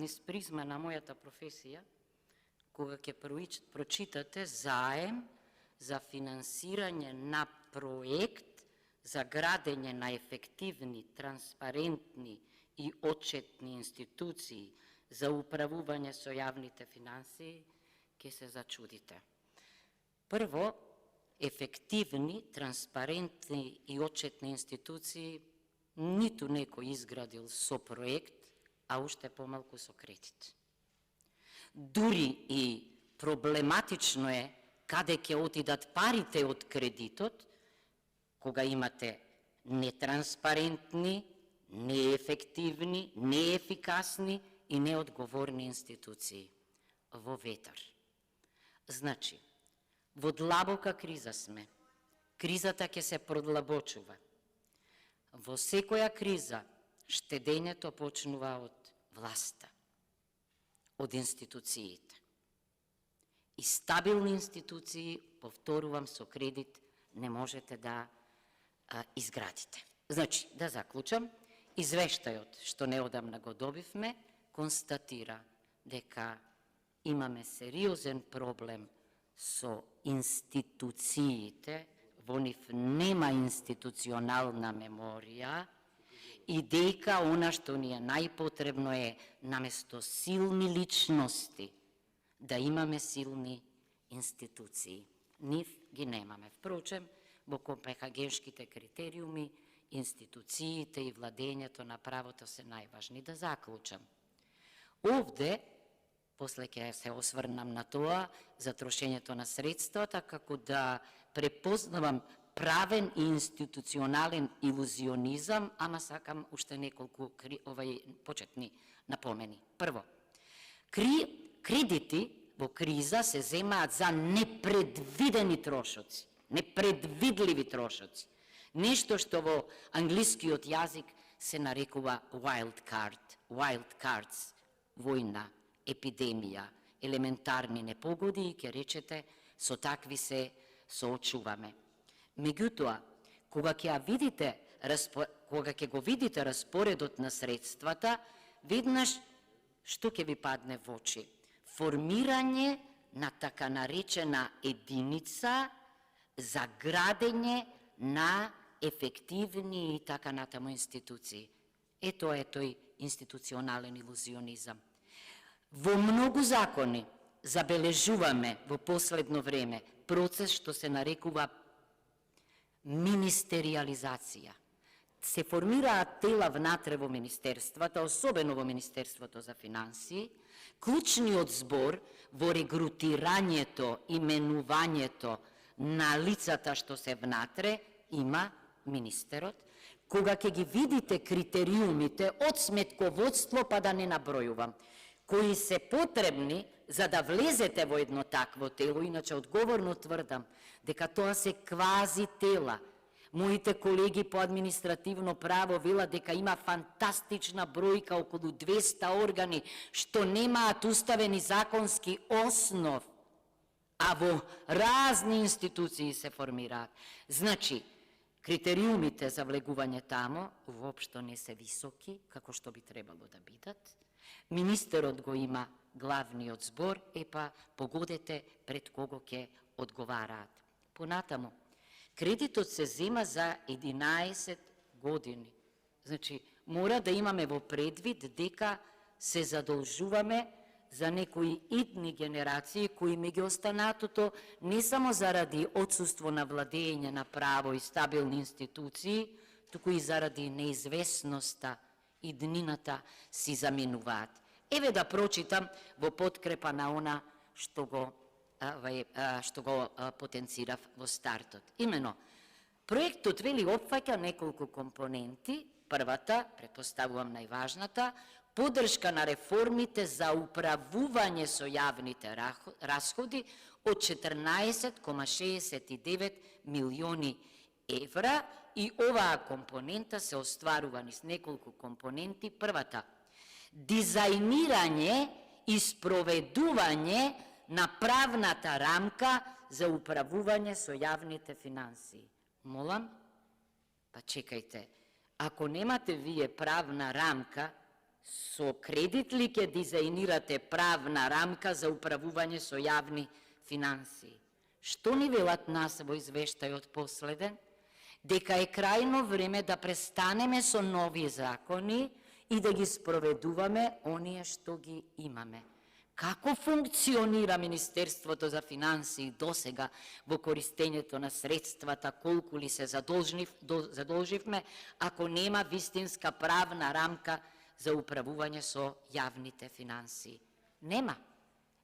низ призма на мојата професија, кога ќе прочитате заем за финансирање на проект за градење на ефективни, транспарентни и отчетни институции за управување со јавните финансии, ќе се зачудите. Прво, ефективни, транспарентни и отчетни институции ниту некој изградил со проект, а уште помалку со кредит. Дури и проблематично е каде ќе отидат парите од кредитот, кога имате нетранспарентни, неефективни, неефикасни и неодговорни институции во ветар. Значи, во длабока криза сме. Кризата ќе се продлабочува. Во секоја криза штедењето почнува од власта, од институциите. И стабилни институции, повторувам, со кредит не можете да изградите. Значи, да заклучам, извештајот што неодамна го добивме, констатира дека имаме сериозен проблем со институциите, во нив нема институционална меморија и дека она што ни е најпотребно е наместо силни личности да имаме силни институции. Нив ги немаме. Впрочем, во копенхагенските критериуми, институциите и владењето на правото се најважни. Да заклучам. Овде, после ќе се осврнам на тоа, за трошењето на средствата, како да препознавам правен и институционален илузионизам, ама сакам уште неколку почетни напомени. Прво, кредити во криза се земаат за непредвидени трошоци, непредвидливи трошоци. Нешто што во англискиот јазик се нарекува wild cards, војна, епидемија, елементарни непогоди и ќе речете со такви се соочуваме. Меѓутоа, кога ќе го видите распоредот на средствата, веднаш што ќе ви падне во очи? Формирање на така наречена единица за градење на ефективни и така натаму институции. Ето е тој институционален илузионизам. Во многу закони забележуваме во последно време процес што се нарекува министериализација. Се формираат тела внатре во министерствата, особено во Министерството за финансии. Клучниот збор во регрутирањето, именувањето на лицата што се внатре има министерот. Кога ќе ги видите критериумите од сметководство, па да не набројувам, кои се потребни за да влезете во едно такво тело, иначе одговорно тврдам дека тоа се квази тела. Моите колеги по административно право велат дека има фантастична бројка, околу 200 органи, што немаат уставен и законски основ, а во разни институции се формираат. Значи, критериумите за влегување тамо воопшто не се високи, како што би требало да бидат. Министерот го има главниот збор, па погодете пред кого ќе одговараат. Понатаму, кредитот се зема за 11 години. Значи, мора да имаме во предвид дека се задолжуваме за некои идни генерации, кои меѓу останатото не само заради отсуство на владење на право и стабилни институции, туку и заради неизвестноста и днината си заминуваат. Еве да прочитам во подкрепа на она што го потенцирав во стартот. Имено, проектот вели опфаќа неколку компоненти. Првата, претпоставувам најважната, поддршка на реформите за управување со јавните расходи од 14,69 милиони евра, и оваа компонента се остварува низ неколку компоненти. Првата, дизајнирање и спроведување на правната рамка за управување со јавните финансии. Молам, па чекајте, ако немате вие правна рамка, со кредит ли ќе дизајнирате правна рамка за управување со јавни финансии? Што ни велат нас во извештајот последен? Дека е крајно време да престанеме со нови закони и да ги спроведуваме оние што ги имаме. Како функционира Министерството за финансии досега во користењето на средствата, колку ли се задолживме, ако нема вистинска правна рамка за управување со јавните финансии? Нема.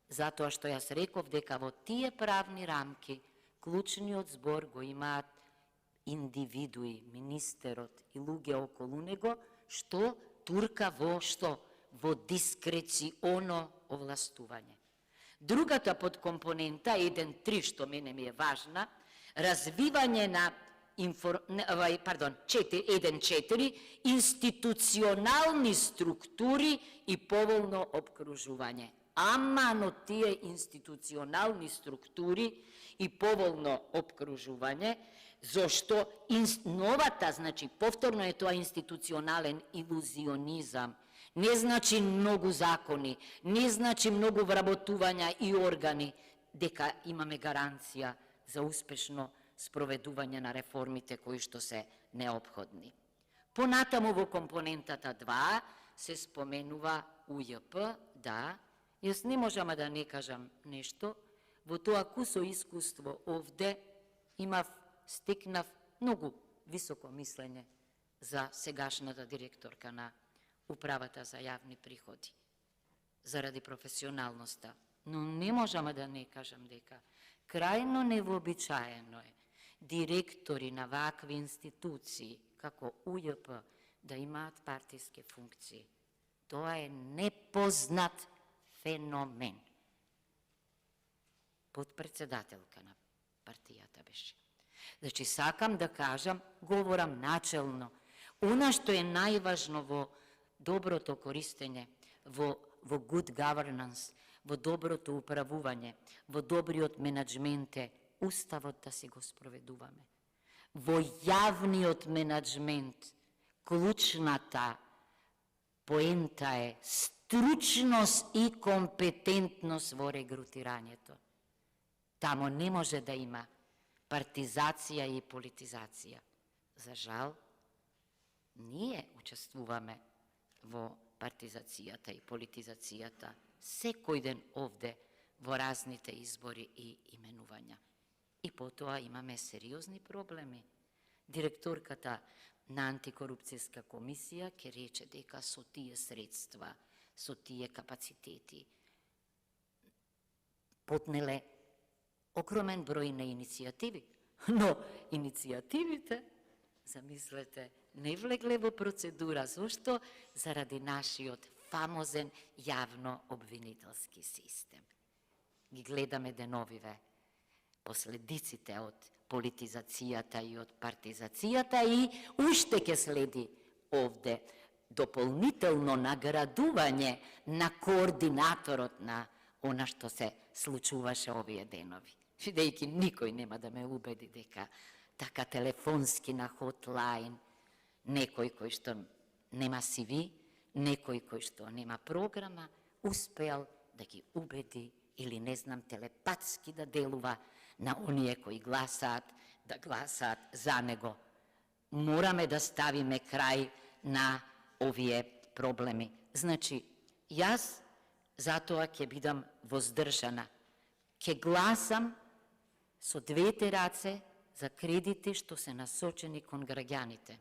Затоа што јас реков дека во тие правни рамки клучниот збор го имаат индивидуи, министерот и луѓе околу него, што турка во што? Во дискреционо овластување. Другата подкомпонента, 1.3, што мене ми е важна, развивање на 1.4, институционални структури и поволно обкружување. Ама, но тие институционални структури и поволно обкружување, зашто новата, значи, повторно е тоа институционален илузионизам, не значи многу закони, не значи многу вработувања и органи, дека имаме гаранција за успешно спроведување на реформите кои што се неопходни. Понатаму во компонентата 2 се споменува УЈП, да, јас не можам да не кажам нешто, во тоа кусо искуство овде стекнав многу високо мислење за сегашната директорка на Управата за јавни приходи, заради професионалноста. Но не можам да не кажам дека крајно невообичаено е директори на вакви институции, како УЈП, да имаат партиски функции. Тоа е непознат феномен. Подпредседателка на партијата беше. Значи, сакам да кажам, говорам начелно, она што е најважно во доброто користење, во good governance, во доброто управување, во добриот менеджмент е уставот да си го спроведуваме. Во јавниот менеджмент клучната поента е стручност и компетентност во регрутирањето. Тамо не може да има партизација и политизација. За жал, ние учествуваме во партизацијата и политизацијата секој ден овде во разните избори и именувања. И потоа имаме сериозни проблеми. Директорката на антикорупцијска комисија ќе рече дека со тие средства, со тие капацитети потнеле огромен број на иницијативи, но иницијативите, замислете, не влегле во процедура. Зошто? Заради нашиот фамозен јавно-обвинителски систем. Ги гледаме деновиве последиците од политизацијата и од партизацијата и уште ќе следи овде дополнително наградување на координаторот на она што се случуваше овие денови. Бидејќи никој нема да ме убеди дека така телефонски на хотлайн некој кој што нема CV, некој кој што нема програма, успеал да ги убеди или не знам телепатски да делува на оние кои гласаат, да гласаат за него. Мораме да ставиме крај на овие проблеми. Значи, јас затоа ќе бидам воздржана. Ќе гласам со двете раце за кредити што се насочени кон граѓаните.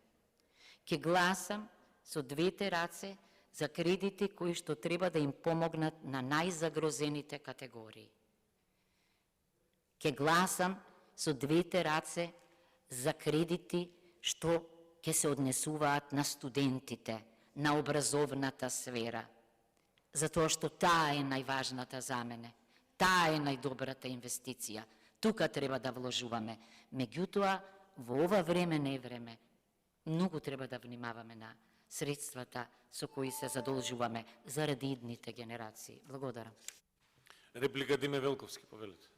Ќе гласам со двете раце за кредити кои што треба да им помогнат на најзагрозените категории. Ќе гласам со двете раце за кредити што ќе се однесуваат на студентите, на образовната сфера, затоа што таа е најважната за мене, таа е најдобрата инвестиција. Тука треба да вложуваме. Меѓутоа, во ова време не е време. Многу треба да внимаваме на средствата со кои се задолжуваме заради идните генерации. Благодарам. Реплика Диме Велковски, повелете.